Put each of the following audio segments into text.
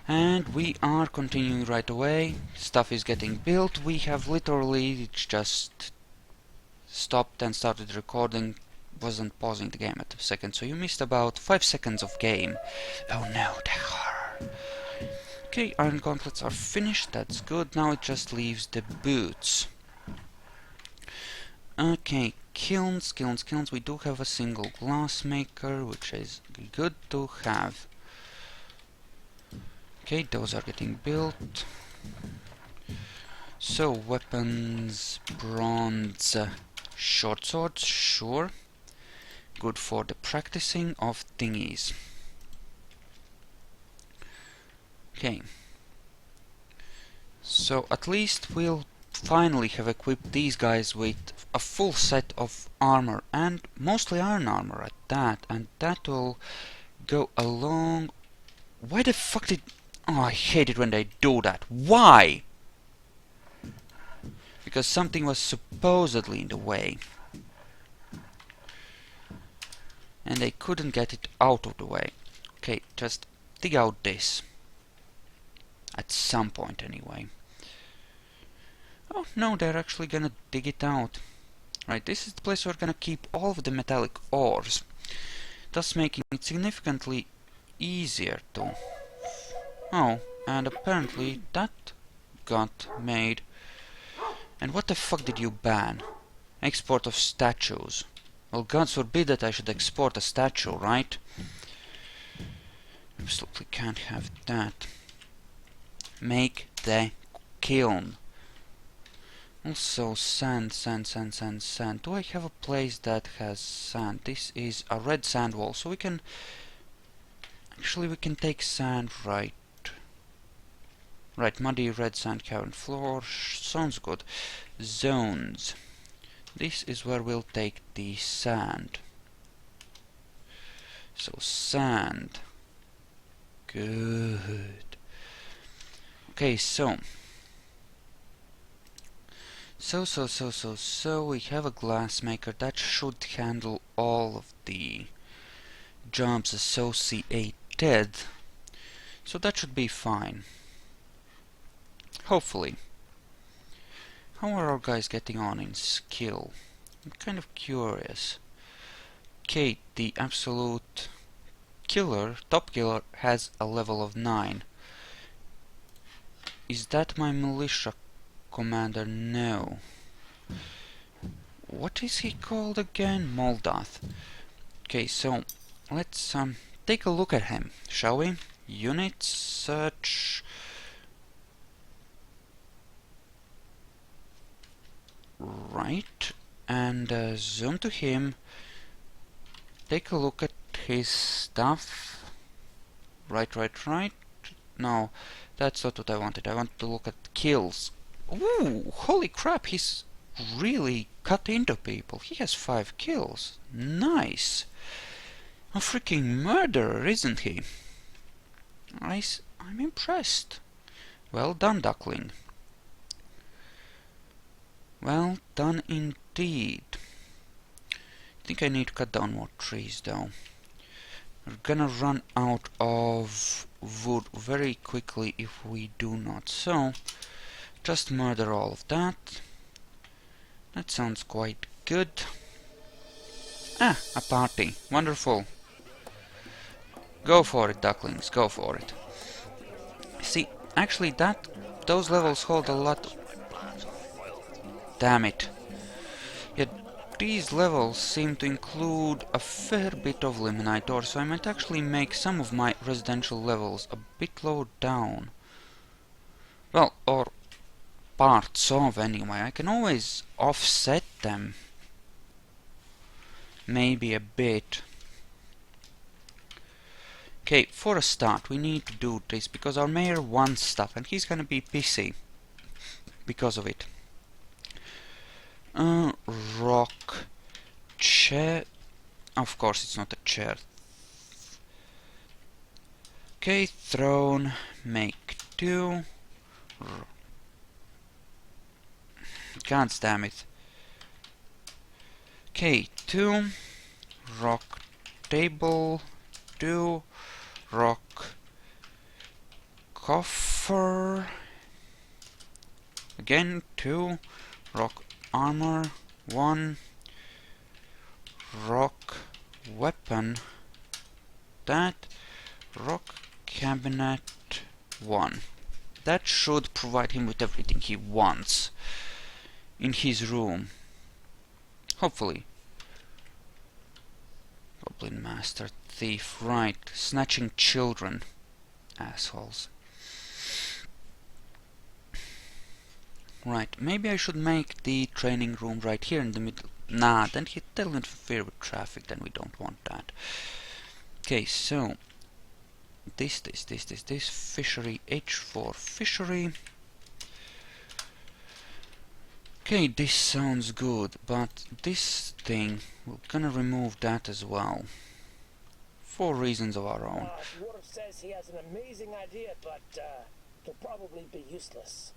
And we are continuing right away. Stuff is getting built. We have literally just stopped and started recording. Wasn't pausing the game at a second, so you missed about 5 seconds of game. Oh no, the horror. Okay, iron gauntlets are finished, that's good. Now it just leaves the boots. Okay, kilns. We do have a single glass maker, which is good to have. Okay, those are getting built. So, weapons, bronze, short swords, sure. Good for the practicing of thingies. Okay. So, at least we'll finally have equipped these guys with a full set of armor, and mostly iron armor at that, and that will go along. Why the fuck did... Oh, I hate it when they do that. Why? Because something was supposedly in the way. And they couldn't get it out of the way. Okay, just dig out this. At some point, anyway. Oh, no, they're actually gonna dig it out. Right, this is the place where we're gonna keep all of the metallic ores, thus making it significantly easier to... Oh, and apparently that got made. And what the fuck did you ban? Export of statues. Well, gods forbid that I should export a statue, right? Absolutely can't have that. Make the kiln. Also, sand. Do I have a place that has sand? This is a red sand wall, so we can... Actually, we can take sand right... Right, muddy red sand cavern floor. Sounds good. Zones. This is where we'll take the sand. So, sand. Good. Okay, so we have a glass maker that should handle all of the jobs associated. So that should be fine. Hopefully. How are our guys getting on in skill? I'm kind of curious. Kate, the absolute killer, top killer, has a level of 9. Is that my militia commander? No. What is he called again? Moldath. Okay, so let's take a look at him, shall we? Unit search. Right, and zoom to him. Take a look at his stuff. Right. No, that's not what I wanted. I want to look at kills. Ooh, holy crap, he's really cut into people. He has 5 kills. Nice. A freaking murderer, isn't he? I'm impressed. Well done, duckling. Well done indeed. I think I need to cut down more trees, though. We're gonna run out of wood very quickly if we do not. So, just murder all of that. That sounds quite good. Ah, a party. Wonderful. Go for it, ducklings. Go for it. See, actually those levels hold a lot... Damn it. Yet these levels seem to include a fair bit of limonite ore, so I might actually make some of my residential levels a bit lower down. Well, or parts of anyway. I can always offset them. Maybe a bit. Okay, for a start, we need to do this because our mayor wants stuff and he's gonna be pissy because of it. Rock chair. Of course, it's not a chair. Okay, throne. Make 2. God damn it. Okay, 2. Rock table. 2. Rock coffer. Again, 2. Rock armor, 1. Rock weapon, that. Rock cabinet, 1. That should provide him with everything he wants in his room. Hopefully. Goblin master, thief, right. Snatching children. Assholes. Right, maybe I should make the training room right here in the middle. Nah, then they'll interfere with traffic, then we don't want that. Okay, so this fishery, H4 fishery. Okay, this sounds good, but this thing, we're gonna remove that as well. For reasons of our own. Dwarf says he has an amazing idea, but it'll probably be useless.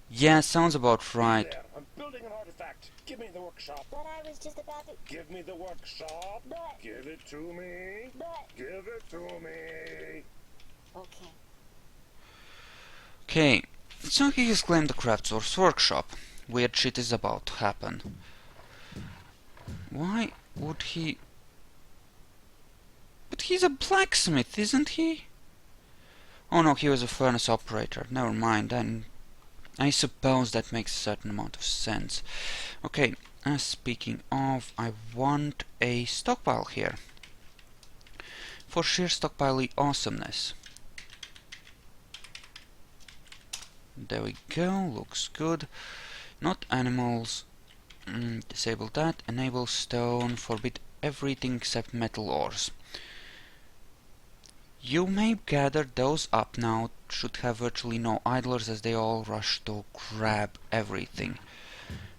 Yeah, sounds about right. There, I'm building an artifact. Give me the workshop. But I was just about to... Give me the workshop. But... Give it to me. But... Give it to me. Okay. Okay, so he has claimed the Craftsworks workshop. Weird shit is about to happen. Why would he... But he's a blacksmith, isn't he? Oh no, he was a furnace operator. Never mind, then I suppose that makes a certain amount of sense. Okay, speaking of, I want a stockpile here. For sheer stockpile awesomeness. There we go, looks good. Not animals. Disable that. Enable stone. Forbid everything except metal ores. You may gather those up now. Should have virtually no idlers as they all rush to grab everything.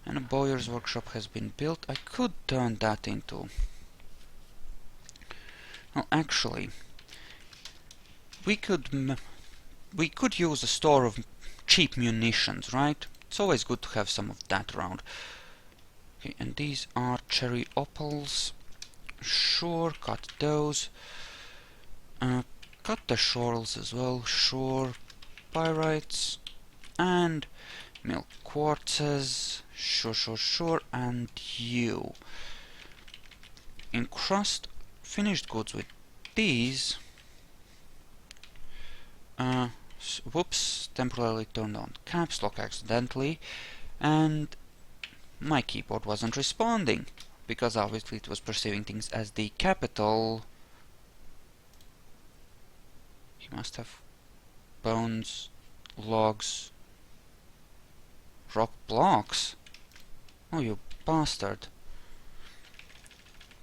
And a bowyer's workshop has been built. I could turn that into... Well, actually, we could use a store of cheap munitions, right? It's always good to have some of that around. Okay, and these are cherry opals. Sure, cut those. Cut the shorls as well. Sure. Pyrites. And milk quartzes. Sure. And you. Encrust finished goods with these. Whoops, temporarily turned on caps lock accidentally, and my keyboard wasn't responding, because obviously it was perceiving things as the capital. He must have bones, logs, rock blocks. Oh, you bastard.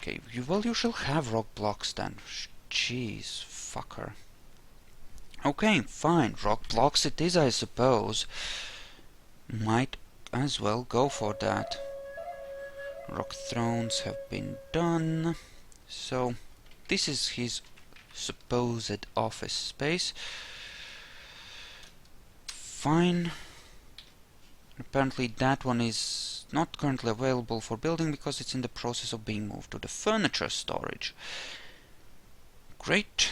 Okay, well, you shall have rock blocks then. Jeez, fucker. Okay, fine, rock blocks it is, I suppose. Might as well go for that. Rock thrones have been done. So, this is his supposed office space. Fine. Apparently that one is not currently available for building because it's in the process of being moved to the furniture storage. Great.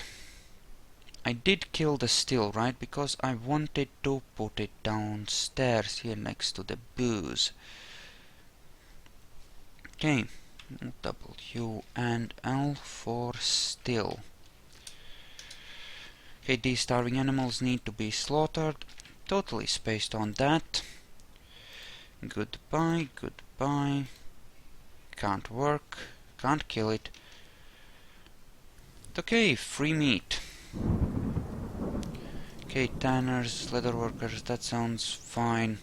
I did kill the still, right? Because I wanted to put it downstairs here next to the booze. Okay. W and L for still. Okay, these starving animals need to be slaughtered. Totally spaced on that. Goodbye. Can't work. Can't kill it. Okay, free meat. Okay, tanners, leatherworkers, that sounds fine.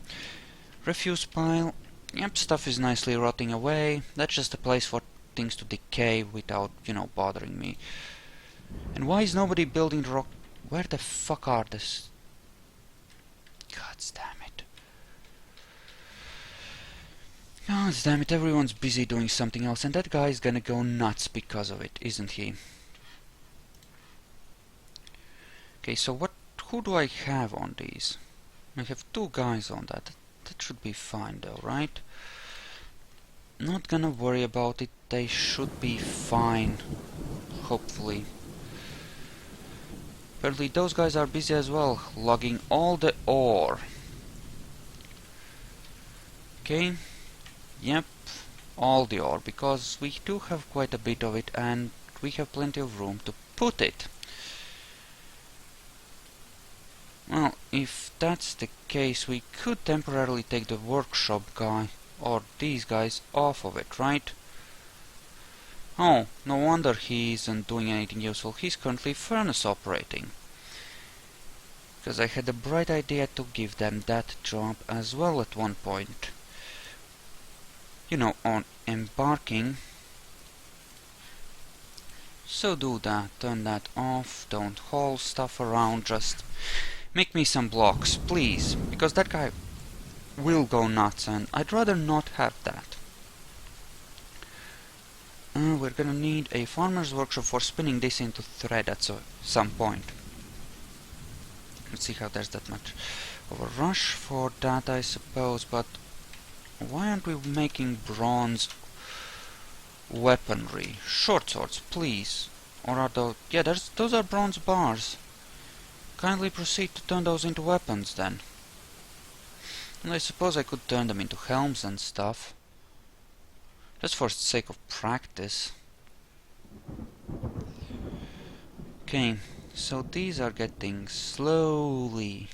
Refuse pile. Yep, stuff is nicely rotting away. That's just a place for things to decay without, you know, bothering me. And why is nobody building the rock? Where the fuck are this? God damn it. God damn it, everyone's busy doing something else, and that guy's gonna go nuts because of it, isn't he? Okay, so who do I have on these? I have 2 guys on that. That should be fine though, right? Not gonna worry about it. They should be fine. Hopefully. Apparently those guys are busy as well, logging all the ore. Okay, yep, all the ore, because we do have quite a bit of it and we have plenty of room to put it. Well, if that's the case, we could temporarily take the workshop guy, or these guys, off of it, right? Oh, no wonder he isn't doing anything useful. He's currently furnace operating. Because I had a bright idea to give them that job as well at one point. You know, on embarking. So do that, turn that off, don't haul stuff around, just make me some blocks, please, because that guy will go nuts and I'd rather not have that. We're gonna need a farmer's workshop for spinning this into thread at some point. Let's see how there's that much of a rush for that, I suppose, but why aren't we making bronze weaponry? Short swords, please. Or are those... yeah, those are bronze bars. Kindly proceed to turn those into weapons, then. And I suppose I could turn them into helms and stuff. Just for the sake of practice. Okay, so these are getting slowly.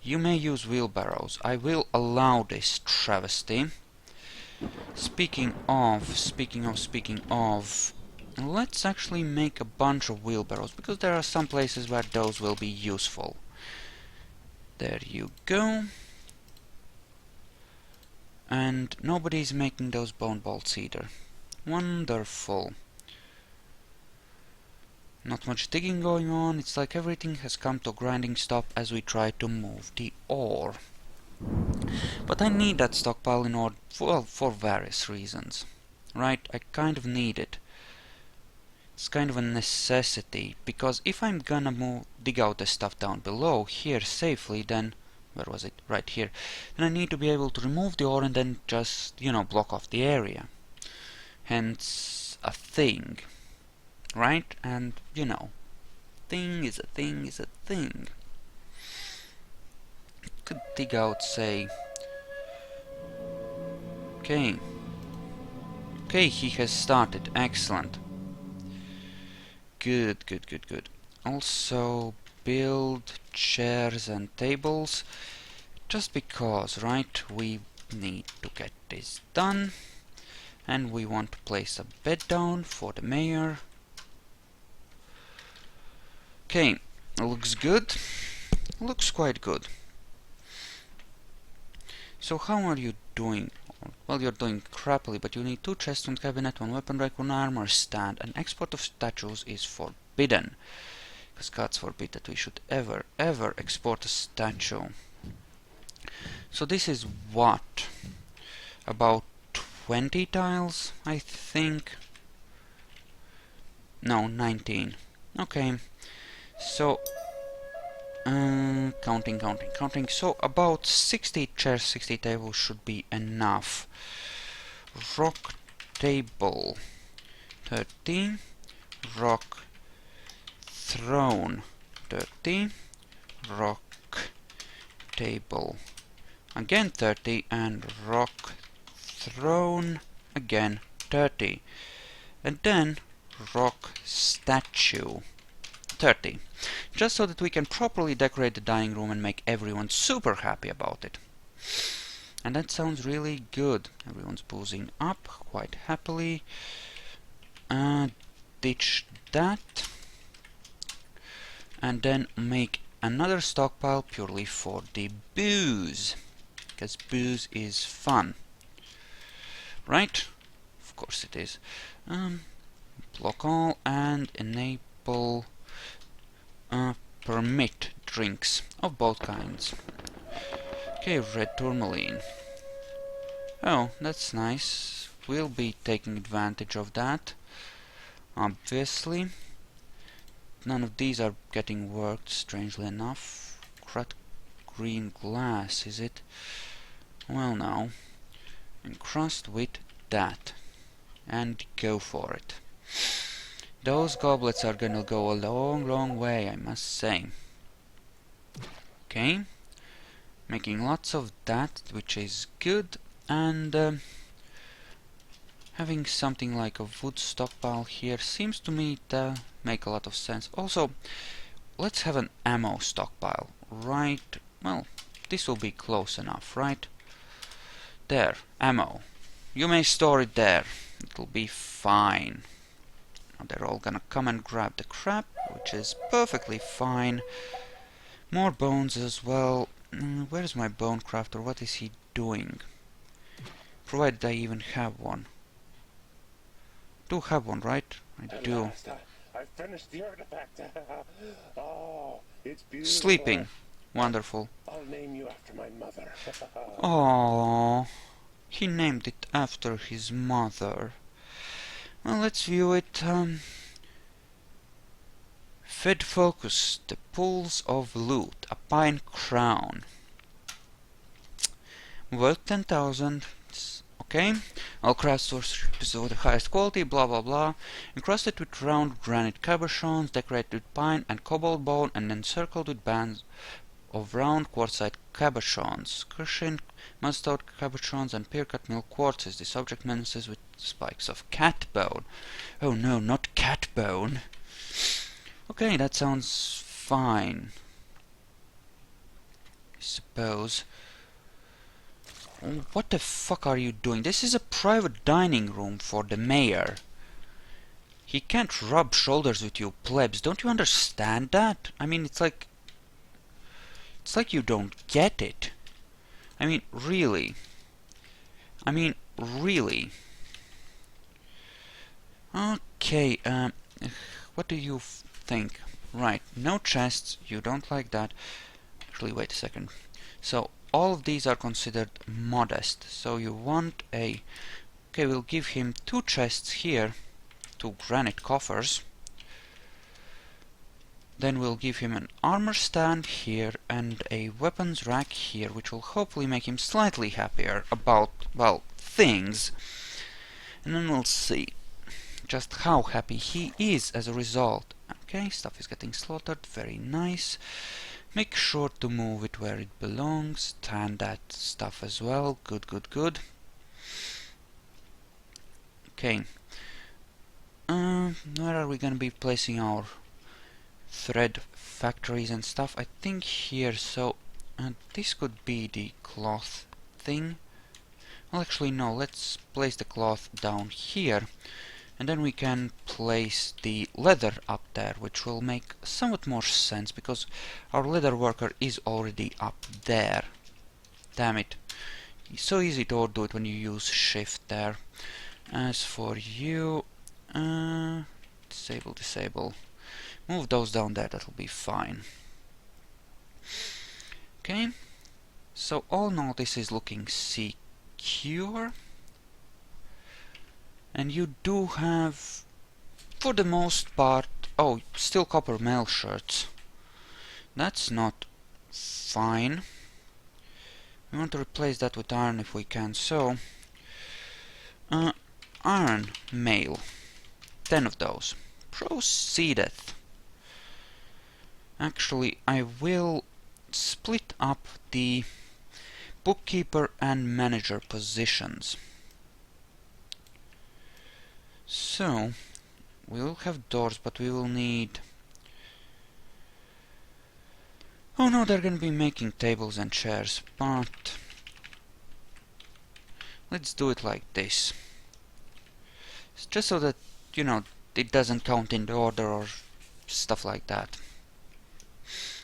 You may use wheelbarrows. I will allow this travesty. Speaking of, let's actually make a bunch of wheelbarrows, because there are some places where those will be useful. There you go. And nobody's making those bone bolts either. Wonderful. Not much digging going on. It's like everything has come to a grinding stop as we try to move the ore. But I need that stockpile in order, well, for various reasons. Right? I kind of need it. It's kind of a necessity, because if I'm gonna dig out the stuff down below here safely, then where was it? Right here. Then I need to be able to remove the ore and then just, you know, block off the area. Hence, a thing. Right? And, you know, thing is a thing is a thing. Could dig out, say... Okay. Okay, he has started. Excellent. Good, good, good, good. Also, build chairs and tables. Just because, right? We need to get this done. And we want to place a bed down for the mayor. Okay, looks good. Looks quite good. So how are you doing? Well, you're doing crappily, but you need 2 chests, 1 cabinet, 1 weapon rack, 1 armor stand. An export of statues is forbidden. Because gods forbid that we should ever export a statue. So this is what? About 20 tiles, I think? No, 19. Okay. So, counting. So about 60 chairs, 60 tables should be enough. Rock table 30. Rock throne 30. Rock table again 30. And rock throne again 30. And then rock statue 30. Just so that we can properly decorate the dining room and make everyone super happy about it. And that sounds really good. Everyone's boozing up quite happily. Ditch that. And then make another stockpile purely for the booze. Because booze is fun. Right? Of course it is. Block all and enable permit drinks of both kinds. Okay, red tourmaline. Oh, that's nice. We'll be taking advantage of that. Obviously. None of these are getting worked, strangely enough. Crud green glass, is it? Well, now. Encrust with that. And go for it. Those goblets are gonna go a long, long way, I must say. Okay. Making lots of that, which is good. And having something like a wood stockpile here seems to me to make a lot of sense. Also, let's have an ammo stockpile. Right. Well, this will be close enough, right? There. Ammo. You may store it there. It'll be fine. Now they're all gonna come and grab the crap, which is perfectly fine. More bones as well. Where's my bone crafter? What is he doing? Provided I even have one. Do have one, right? I At do. last, I finished the artifact. Oh, it's beautiful. Sleeping. Wonderful. I'll name you after my mother. Aww. He named it after his mother. Well, let's view it. Fed focus. The pools of loot. A pine crown. Worth 10,000. Okay. All crafts source of the highest quality, blah blah blah. Encrusted with round granite cabochons, decorated with pine and cobalt bone, and encircled with bands of round quartzite cabochons. Cushion, mustard cabochons, and pear-cut milk quartzes. This object menaces with spikes of cat bone. Oh no, not cat bone. Okay, that sounds fine. I suppose. What the fuck are you doing? This is a private dining room for the mayor. He can't rub shoulders with you plebs. Don't you understand that? I mean, it's like you don't get it. I mean, really. Okay, what do you think? Right, no chests. You don't like that. Actually, wait a second. So, all of these are considered modest. So you want a... Okay, we'll give him 2 chests here, 2 granite coffers. Then we'll give him an armor stand here and a weapons rack here, which will hopefully make him slightly happier about, well, things. And then we'll see just how happy he is as a result. Okay, stuff is getting slaughtered, very nice. Make sure to move it where it belongs. Tan that stuff as well. Good, good, good. Okay. Where are we gonna be placing our thread factories and stuff? I think here, so this could be the cloth thing. Well, actually no, let's place the cloth down here. And then we can place the leather up there, which will make somewhat more sense, because our leather worker is already up there. Damn it. It's so easy to do it when you use shift there. As for you... disable, disable. Move those down there, that'll be fine. Okay. So all in all, this is looking secure. And you do have, for the most part... Oh, still copper mail shirts. That's not fine. We want to replace that with iron if we can, so... iron mail. 10 of those. Proceedeth. Actually, I will split up the bookkeeper and manager positions. So, we will have doors, but we will need... Oh no, they're gonna be making tables and chairs, but... Let's do it like this. It's just so that, you know, it doesn't count in the order or stuff like that.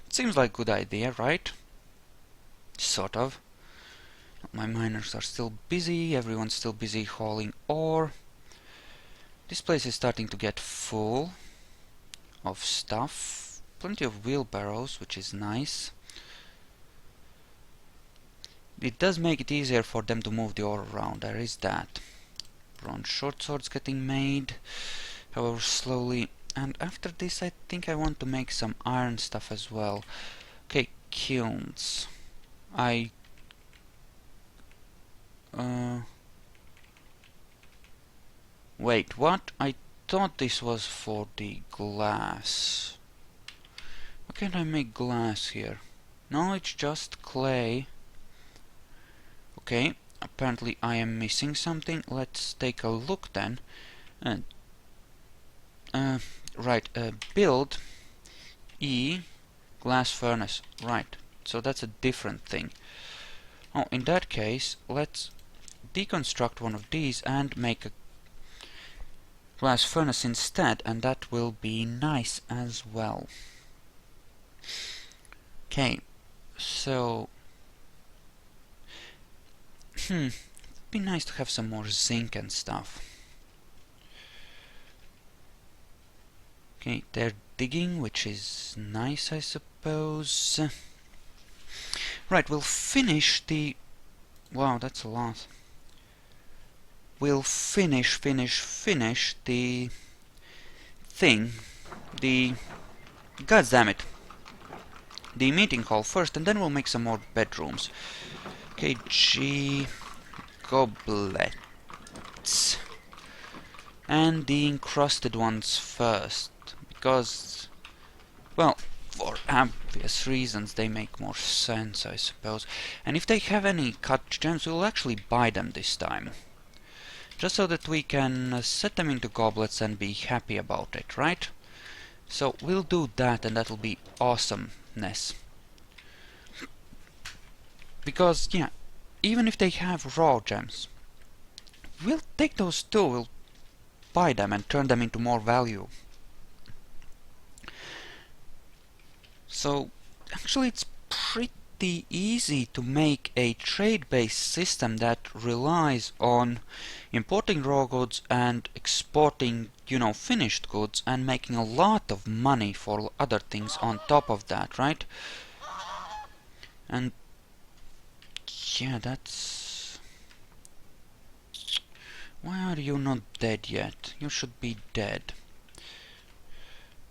It seems like a good idea, right? Sort of. My miners are still busy, everyone's still busy hauling ore. This place is starting to get full of stuff. Plenty of wheelbarrows, which is nice. It does make it easier for them to move the ore around, there is that. Bronze short swords getting made, however slowly. And after this I think I want to make some iron stuff as well. Okay, kilns. Wait, what? I thought this was for the glass. Why can't I make glass here? No, it's just clay. Okay, apparently I am missing something. Let's take a look then. And right, build E glass furnace. Right, so that's a different thing. Oh, in that case, let's deconstruct one of these and make a glass furnace instead, and that will be nice as well. Okay, so it'd be nice to have some more zinc and stuff. Okay, they're digging, which is nice, I suppose. Right, we'll finish the... Wow, that's a lot. We'll finish the thing, the... God damn it. The meeting hall first, and then we'll make some more bedrooms. Okay, G... goblets. And the encrusted ones first, because, well, for obvious reasons they make more sense, I suppose. And if they have any cut gems, we'll actually buy them this time. Just so that we can set them into goblets and be happy about it, right? So we'll do that, and that'll be awesomeness. Because, yeah, even if they have raw gems, we'll take those too, we'll buy them and turn them into more value. So, actually it's pretty easy to make a trade-based system that relies on importing raw goods and exporting, you know, finished goods, and making a lot of money for other things on top of that, right? And yeah, that's... Why are you not dead yet? You should be dead.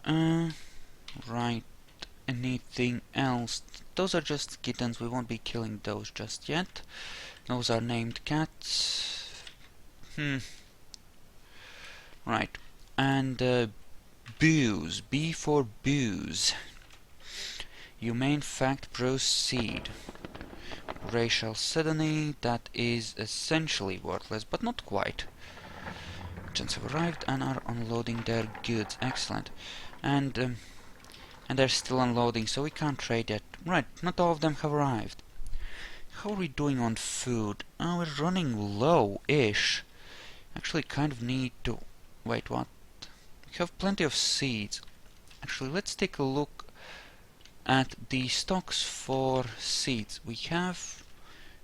Right. Anything else? Those are just kittens. We won't be killing those just yet. Those are named cats. Right. And booze. B for booze. You may in fact proceed. Racial sodomy, that is essentially worthless, but not quite. Merchants have arrived and are unloading their goods. Excellent. And they're still unloading, so we can't trade yet. Right, not all of them have arrived. How are we doing on food? Oh, we're running low-ish. Actually, kind of need to... Wait, what? We have plenty of seeds. Actually, let's take a look at the stocks for seeds. We have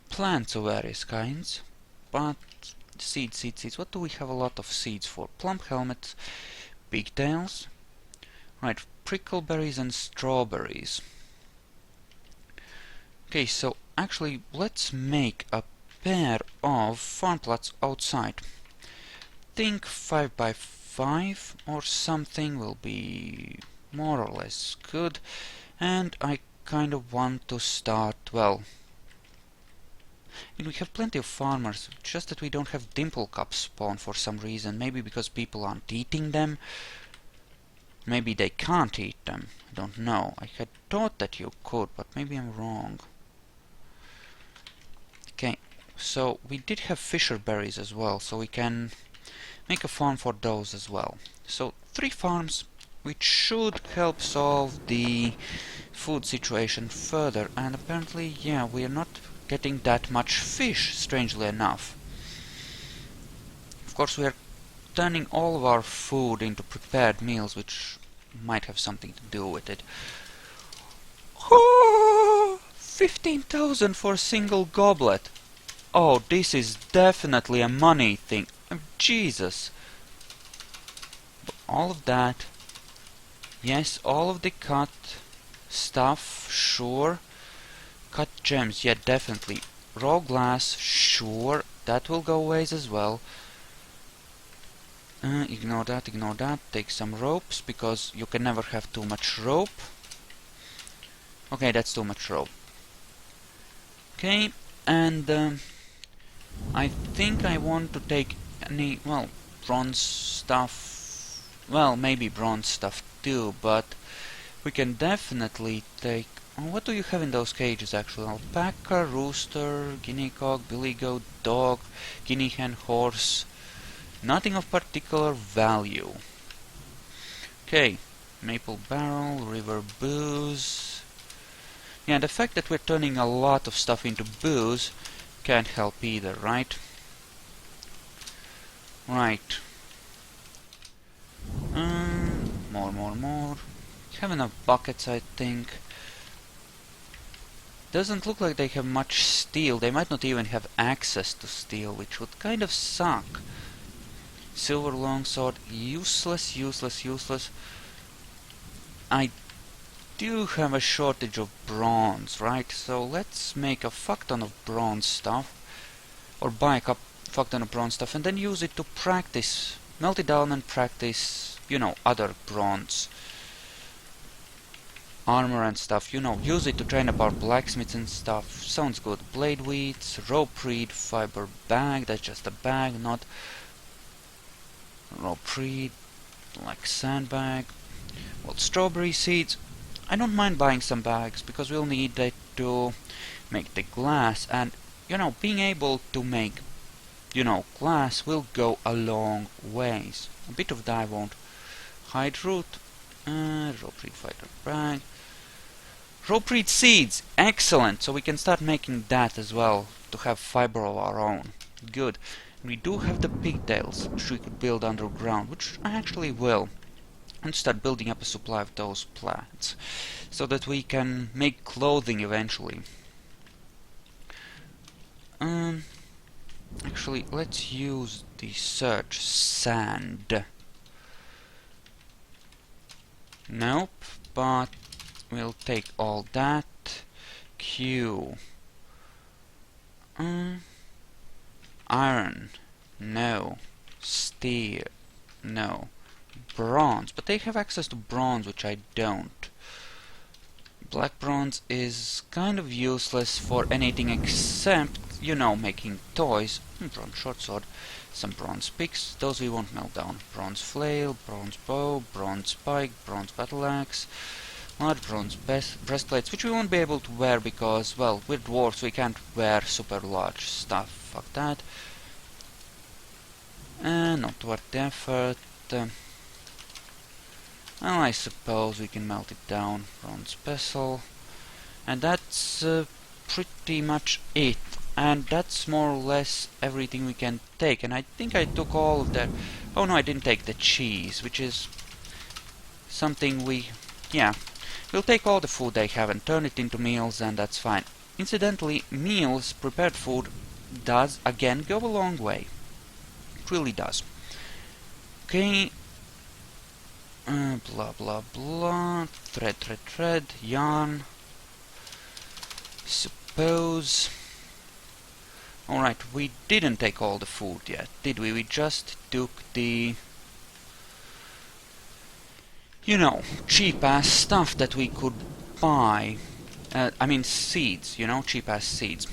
plants of various kinds, but seeds. What do we have a lot of seeds for? Plum helmets, pigtails, right, prickleberries and strawberries. Okay, so actually let's make a pair of farm plots outside. Think 5 by 5 or something will be more or less good. And I kind of want to start, well... And we have plenty of farmers, just that we don't have dimple cups spawn for some reason. Maybe because people aren't eating them. Maybe they can't eat them. I don't know. I had thought that you could, but maybe I'm wrong. Okay, so we did have fisher berries as well, so we can make a farm for those as well. So 3 farms, which should help solve the food situation further. And apparently, yeah, we are not getting that much fish, strangely enough. Of course, we are turning all of our food into prepared meals, which might have something to do with it. Oh, 15,000 for a single goblet. Oh, this is definitely a money thing. Oh, Jesus. But all of that. Yes, all of the cut stuff, sure. Cut gems, yeah, definitely. Raw glass, sure. That will go ways as well. Ignore that. Take some ropes, because you can never have too much rope. Okay, that's too much rope. Okay, and I think I want to take any, well, bronze stuff. well, maybe bronze stuff too, but we can definitely take... Oh, what do you have in those cages actually? Alpaca, rooster, guinea cock, billy goat, dog, guinea hen, horse. Nothing of particular value. Okay, maple barrel, river booze. Yeah, the fact that we're turning a lot of stuff into booze can't help either, right? Right. More. Have enough buckets, I think. Doesn't look like they have much steel. They might not even have access to steel, which would kind of suck. Silver longsword, useless. I do have a shortage of bronze, right? So let's make a fuck ton of bronze stuff. Or buy a fuck ton of bronze stuff and then use it to practice. Melt it down and practice, you know, other bronze armor and stuff, you know, use it to train up our blacksmiths and stuff. Sounds good. Blade weeds, rope reed, fiber bag, that's just a bag, not rope reed, like sandbag. Well, strawberry seeds, I don't mind buying some bags because we'll need that to make the glass, and you know, being able to make, you know, glass will go a long ways. A bit of dye won't. Hide root, rope reed, fiber bag. Rope reed seeds! Excellent! So we can start making that as well, to have fiber of our own. Good. We do have the pigtails, which we could build underground, which I actually will. And start building up a supply of those plants, so that we can make clothing eventually. Actually, let's use the search sand. Nope, but we'll take all that. Q. Iron. No. Steel. No. Bronze. But they have access to bronze, which I don't. Black bronze is kind of useless for anything except, you know, making toys. Bronze short sword. Some bronze picks. Those we won't melt down. Bronze flail, bronze bow, bronze spike, bronze battle axe. Large bronze breastplates, which we won't be able to wear because, well, we're dwarves, we can't wear super large stuff. Fuck that. Not worth the effort. Well, I suppose we can melt it down. Bronze pestle. And that's pretty much it. And that's more or less everything we can take. And I think I took all of the... Oh no, I didn't take the cheese, which is something we... Yeah. We'll take all the food they have and turn it into meals, and that's fine. Incidentally, meals, prepared food, does, again, go a long way. It really does. Okay. Blah, blah, blah. Thread. Yarn. Suppose. Alright, we didn't take all the food yet, did we? We just took the... You know, cheap-ass stuff that we could buy. I mean seeds, you know, cheap-ass seeds.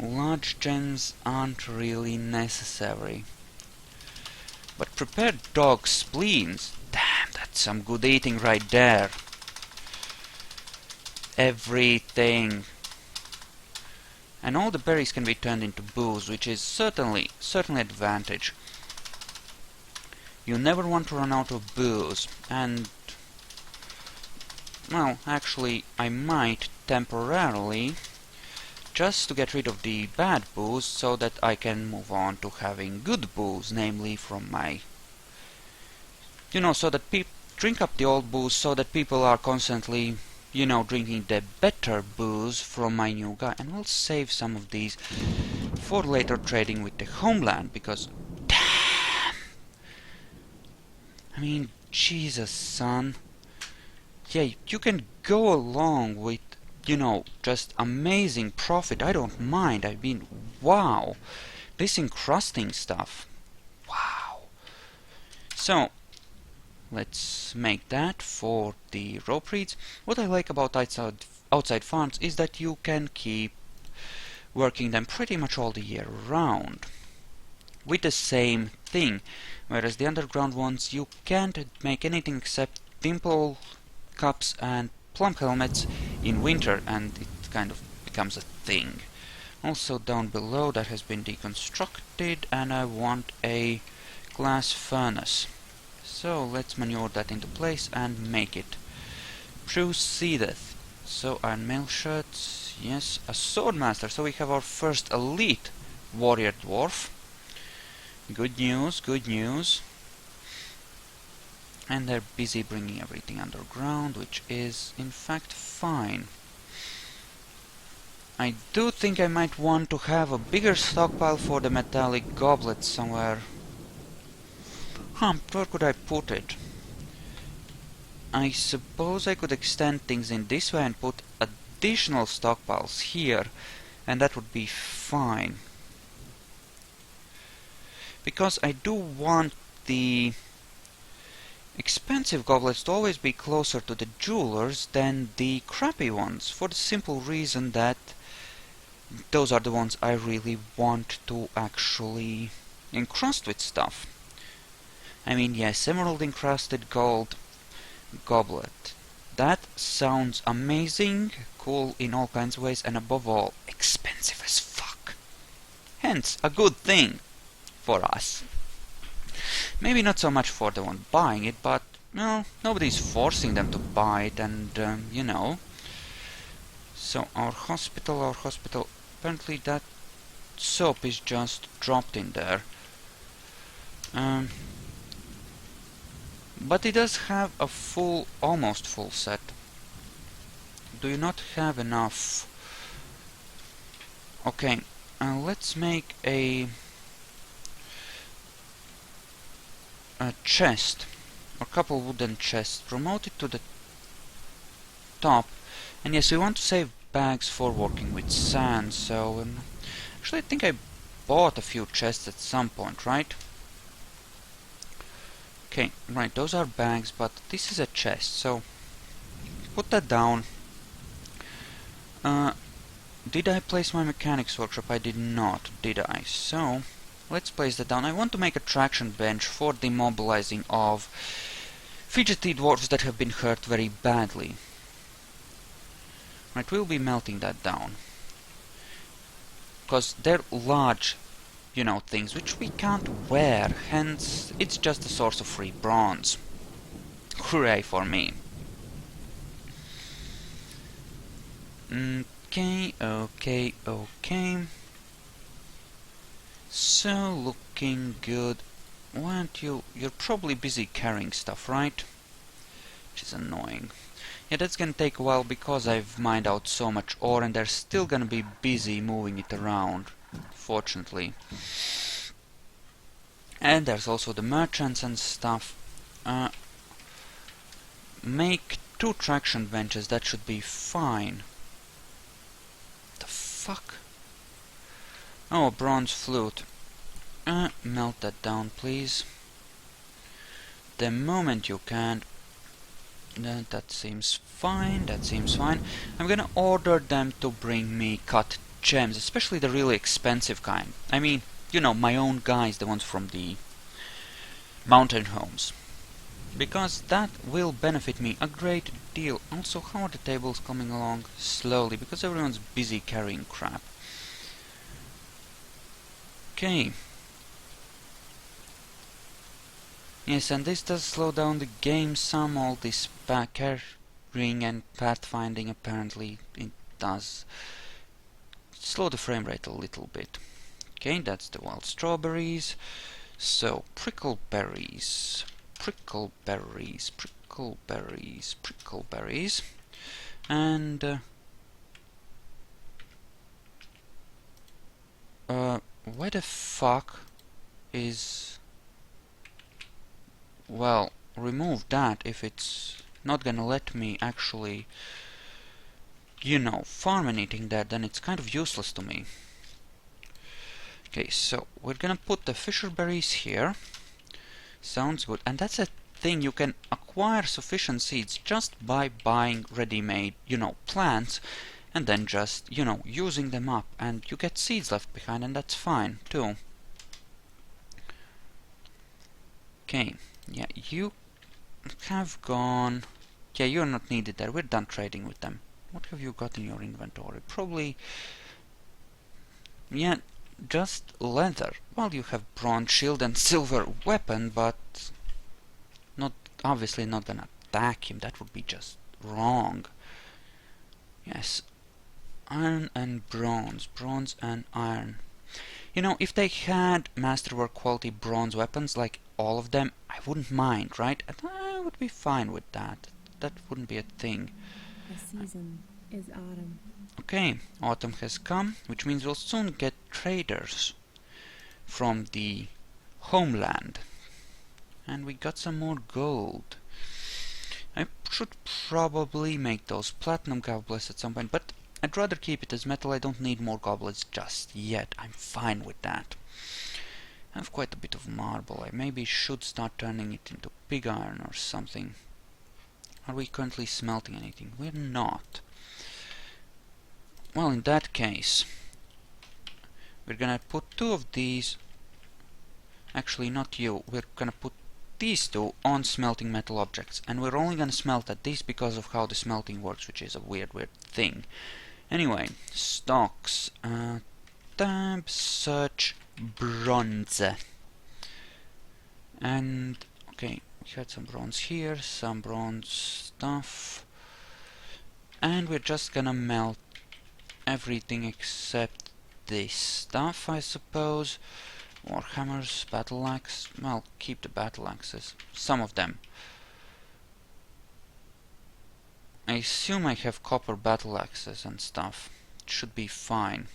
Large gems aren't really necessary. But prepared dog spleens, damn, that's some good eating right there. Everything. And all the berries can be turned into booze, which is certainly advantage. You never want to run out of booze, and... Well, actually, I might temporarily, just to get rid of the bad booze, so that I can move on to having good booze, namely from my... You know, so that people drink up the old booze, so that people are constantly, you know, drinking the better booze from my new guy. And we'll save some of these for later trading with the homeland, because... I mean, Jesus, son. Yeah, you can go along with, you know, just amazing profit. I don't mind. I mean, wow. This encrusting stuff. Wow. So, let's make that for the rope reeds. What I like about outside farms is that you can keep working them pretty much all the year round. With the same thing, whereas the underground ones you can't make anything except dimple cups and plum helmets in winter, and it kind of becomes a thing. Also down below that has been deconstructed, and I want a glass furnace. So let's maneuver that into place and make it. Proceedeth. So iron mail shirts, yes, a swordmaster. So we have our first elite warrior dwarf. Good news, good news. And they're busy bringing everything underground, which is in fact fine. I do think I might want to have a bigger stockpile for the metallic goblets somewhere. Where could I put it? I suppose I could extend things in this way and put additional stockpiles here, and that would be fine. Because I do want the expensive goblets to always be closer to the jewelers than the crappy ones, for the simple reason that those are the ones I really want to actually encrust with stuff. I mean, yes, emerald encrusted gold goblet. That sounds amazing, cool in all kinds of ways, and above all, expensive as fuck. Hence, a good thing for us. Maybe not so much for the one buying it, but, well, nobody's forcing them to buy it, and, you know. So, our hospital, apparently that soap is just dropped in there. But it does have a full, almost full set. Do you not have enough? Okay, let's make a chest, or a couple wooden chests. Promote it to the top. And yes, we want to save bags for working with sand, so actually I think I bought a few chests at some point, right? Okay, right, those are bags, but this is a chest, so put that down. Did I place my mechanics workshop? I did not, did I? So, let's place that down. I want to make a traction bench for the mobilizing of fidgety dwarves that have been hurt very badly. Right, we'll be melting that down. Because they're large, you know, things which we can't wear, hence it's just a source of free bronze. Hooray for me. Okay. So, looking good. Why aren't you... You're probably busy carrying stuff, right? Which is annoying. Yeah, that's gonna take a while because I've mined out so much ore and they're still gonna be busy moving it around, fortunately. And there's also the merchants and stuff. Make 2 traction benches, that should be fine. The fuck? Oh, a bronze flute. Melt that down, please. The moment you can. That seems fine, that seems fine. I'm gonna order them to bring me cut gems, especially the really expensive kind. I mean, you know, my own guys, the ones from the mountain homes. Because that will benefit me a great deal. Also, how are the tables coming along? Slowly, because everyone's busy carrying crap. Okay. Yes, and this does slow down the game some, all this carrying and pathfinding, apparently it does slow the frame rate a little bit. Okay, that's the wild strawberries. So, prickleberries, and where the fuck is... Well, remove that if it's not gonna let me actually, you know, farm anything there, then it's kind of useless to me. Okay, so we're gonna put the fisher berries here. Sounds good. And that's a thing, you can acquire sufficient seeds just by buying ready-made, you know, plants, and then just, you know, using them up, and you get seeds left behind, and that's fine too. Okay, yeah, you have gone... Yeah, you're not needed there. We're done trading with them. What have you got in your inventory? Probably... Yeah, just leather. Well, you have bronze shield and silver weapon, but... not obviously not gonna attack him. That would be just wrong. Yes, iron and bronze. Bronze and iron. You know, if they had masterwork quality bronze weapons, like all of them, I wouldn't mind, right? And I would be fine with that. That wouldn't be a thing. The season is autumn. Okay, autumn has come, which means we'll soon get traders from the homeland. And we got some more gold. I should probably make those platinum goblets at some point, but I'd rather keep it as metal. I don't need more goblets just yet. I'm fine with that. I have quite a bit of marble. I maybe should start turning it into pig iron or something. Are we currently smelting anything? We're not. Well, in that case, we're gonna put two of these. Actually, not you. We're gonna put these two on smelting metal objects, and we're only gonna smelt at these because of how the smelting works, which is a weird thing. Anyway, stocks. Tab, search, bronze. And, okay, we had some bronze here, some bronze stuff. And we're just gonna melt everything except this stuff, I suppose. War hammers, battle axe. Well, keep the battle axes. Some of them. I assume I have copper battle axes and stuff. It should be fine.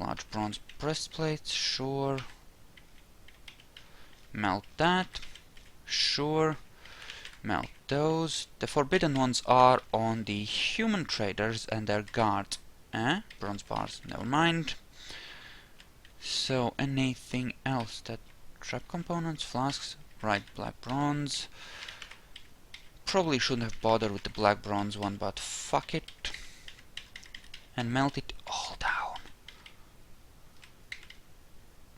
Large bronze breastplates, sure. Melt that, sure. Melt those. The forbidden ones are on the human traders and their guard. Bronze bars, never mind. So, anything else? That trap components, flasks, right, black bronze. Probably shouldn't have bothered with the black bronze one, but fuck it. And melt it all down.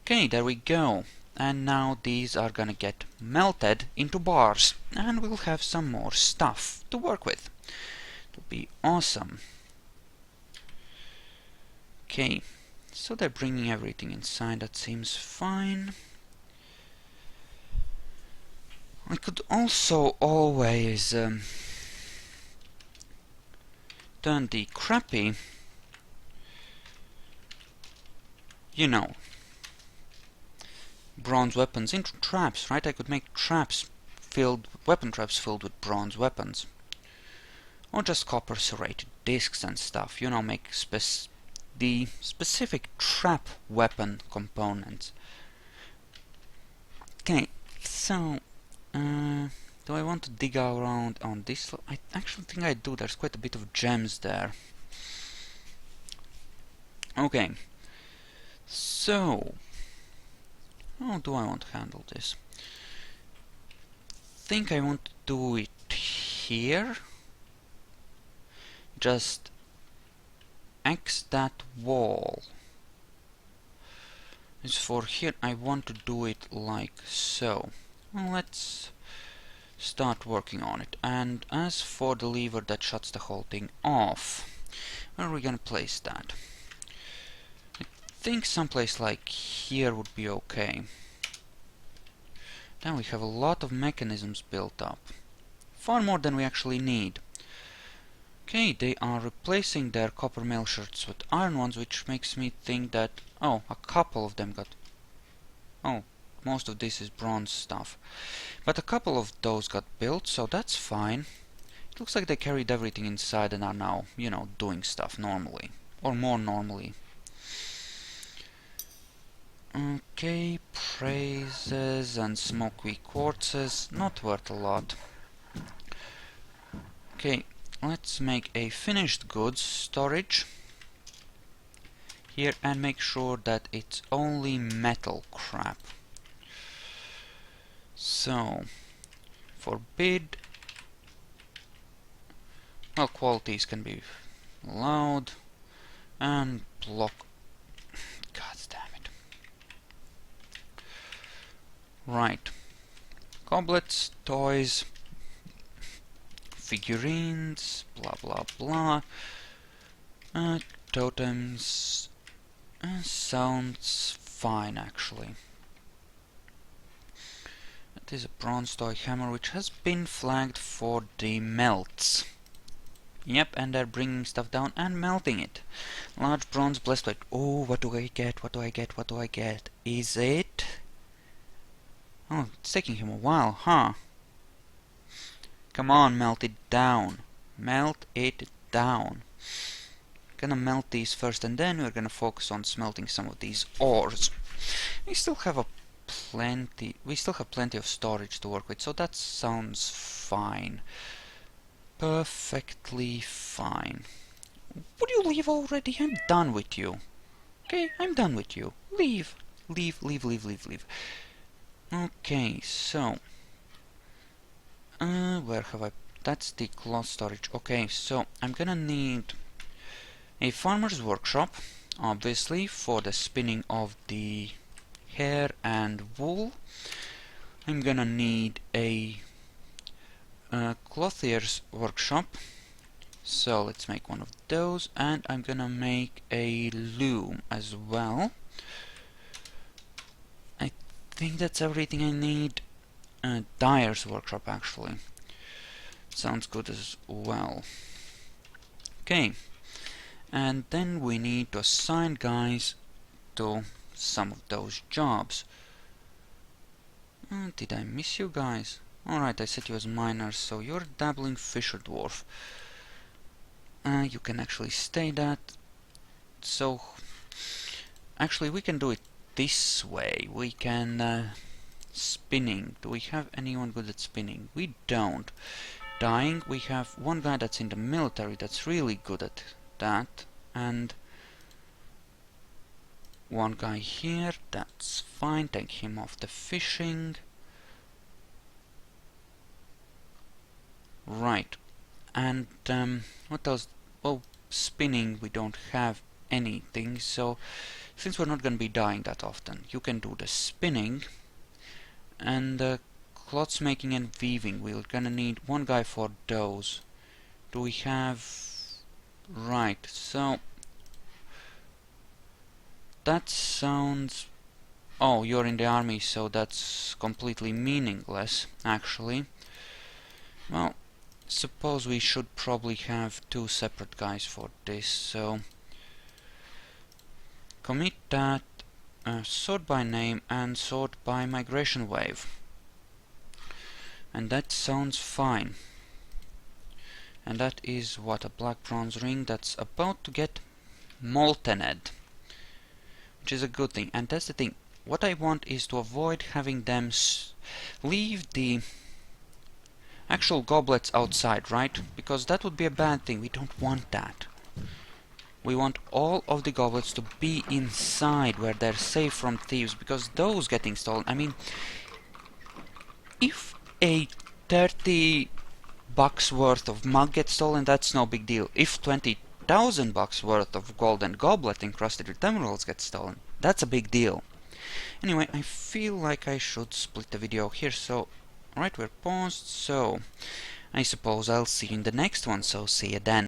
Okay, there we go. And now these are gonna get melted into bars. And we'll have some more stuff to work with. It'll be awesome. Okay, so they're bringing everything inside. That seems fine. I could also always turn the crappy, you know, bronze weapons into traps, right? I could make traps filled, weapon traps filled with bronze weapons. Or just copper serrated discs and stuff, you know, make the specific trap weapon components. Okay, so do I want to dig around on this? I actually think I do. There's quite a bit of gems there. Okay, so how do I want to handle this? I think I want to do it here. Just X that wall. As for here, I want to do it like so. Well, let's start working on it. And as for the lever that shuts the whole thing off, where are we gonna place that? I think someplace like here would be okay. Then we have a lot of mechanisms built up. Far more than we actually need. Okay, they are replacing their copper mail shirts with iron ones, which makes me think that... oh, a couple of them got... oh, most of this is bronze stuff. But a couple of those got built, so that's fine. It looks like they carried everything inside and are now, you know, doing stuff normally. Or more normally. Okay, praises and smoky quartzes, not worth a lot. Okay, let's make a finished goods storage here and make sure that it's only metal crap. So, forbid, well, qualities can be allowed, and block, god damn it. Right. Goblets, toys, figurines, blah blah blah. Totems. Sounds fine, actually. It is a bronze toy hammer which has been flagged for the melts. Yep, and they're bringing stuff down and melting it. Large bronze blessed plate. Oh, what do I get? What do I get? What do I get? Is it? Oh, it's taking him a while, huh? Come on, melt it down. Melt it down. Gonna melt these first, and then we're gonna focus on smelting some of these ores. We still have plenty of storage to work with, so that sounds fine. Perfectly fine. Would you leave already? I'm done with you. Okay, I'm done with you. Leave. Leave, leave, leave, leave, leave. Okay, so... where have I... That's the cloth storage. Okay, so I'm gonna need a farmer's workshop, obviously, for the spinning of the hair and wool. I'm gonna need a clothier's workshop, so let's make one of those, and I'm gonna make a loom as well. I think that's everything I need. Dyer's workshop, actually. Sounds good as well. Okay, and then we need to assign guys to some of those jobs. Did I miss you guys? Alright, I set you as miners, so you're a dabbling fisher dwarf. You can actually stay that. So, actually we can do it this way. We can... spinning. Do we have anyone good at spinning? We don't. Dyeing, we have one guy that's in the military that's really good at that. And one guy here, that's fine. Take him off the fishing. Right. And what else? Well, spinning, we don't have anything, so since we're not going to be dyeing that often, you can do the spinning. And cloth making and weaving, we're gonna need one guy for those. Do we have... Right, so... That sounds... Oh, you're in the army, so that's completely meaningless, actually. Well, suppose we should probably have two separate guys for this, so... Commit that, sort by name and sort by migration wave. And that sounds fine. And that is what, a black bronze ring that's about to get moltened, which is a good thing. And that's the thing, what I want is to avoid having them leave the actual goblets outside, right? Because that would be a bad thing. We don't want that. We want all of the goblets to be inside where they're safe from thieves, because those getting stolen, I mean, if a 30 bucks worth of mug gets stolen, that's no big deal. If 20,000 bucks worth of golden goblet encrusted with emeralds gets stolen, that's a big deal. Anyway, I feel like I should split the video here, so... Alright, we're paused, so... I suppose I'll see you in the next one, so see you then.